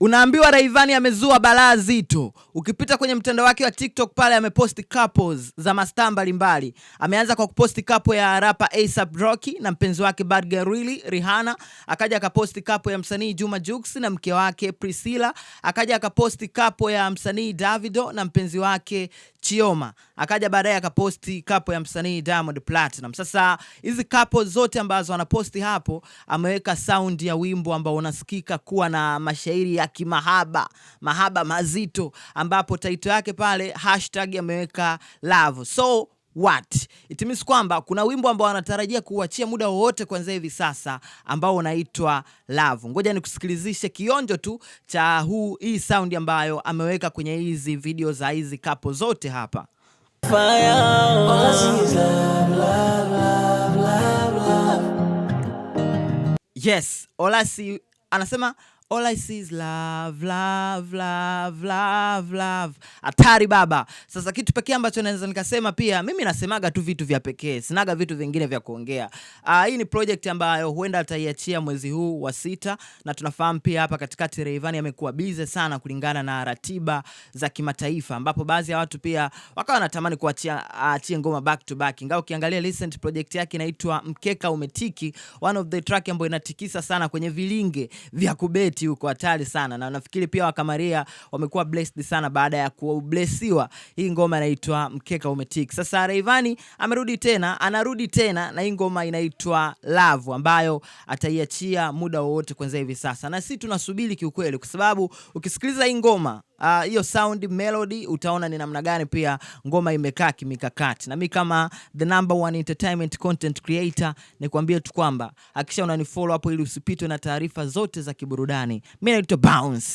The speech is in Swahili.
Unaambiwa Rayvanny amezua balaa zito. Ukipita kwenye mtandao wake wa TikTok pale ameposti couples za mastaa mbalimbali. Ameanza kwa kuposti couple ya rapper A$AP Rocky na mpenzi wake Bad Girl Really, Rihanna. Akaja akaposti couple ya msanii Juma Jux na mke wake Priscilla. Akaja akaposti couple ya msanii Davido na mpenzi wake Chioma. Akaja baadaye akaposti couple ya msanii Diamond Platinum. Sasa hizi couple zote ambazo anaposti hapo ameweka sound ya wimbo ambao unasikika kuwa na mashairi ya kimahaba, mahaba mazito, ambapo title yake pale hashtag ameweka love. So what? It means kwamba kuna wimbo ambao anatarajia kuachia muda wowote kuanzia hivi sasa ambao unaitwa Love. Ngoja nikusikilizishe kionjo tu cha hii sound ambayo ameweka kwenye hizi video za hizi couple zote hapa. Yes, anasema all I see is love, love, love, love, love. Atari baba. Sasa kitu pekee ambacho naweza nikasema pia, mimi nasemaga tu vitu vya pekee, sinaga vitu vingine vya kuongea. Hii ni project ambayo huenda ataiachia mwezi huu wa 6, na tunafahamu pia hapa katikati Rayvanny amekuwa busy sana kulingana na ratiba za kimataifa, ambapo baadhi ya watu pia wakawa wanatamani kuachia ngoma back to back. Ingawa ukiangalia recent project yake inaitwa Mkeka Umetiki, one of the track ambayo inatikisa sana kwenye vilinge vya kubeti huko, hatari sana, na nafikiri pia Wakamaria wamekuwa blessed sana baada ya kublessiwa hii ngoma inaitwa Mkeka Umetiki. Sasa Rayvanny anarudi tena na hii ngoma inaitwa Love ambayo ataiachia muda wowote kuanzia hivi sasa, na sisi tunasubiri kiukweli, kwa sababu ukisikiliza hii ngoma hiyo sound melody utaona ni namna gani pia ngoma imekaa kimikakati. Na mimi kama the number one entertainment content creator nikwambie tu kwamba hakikisha unanifollow hapo ili usipitwe na taarifa zote za kiburudani. Mimi naitwa Bounce.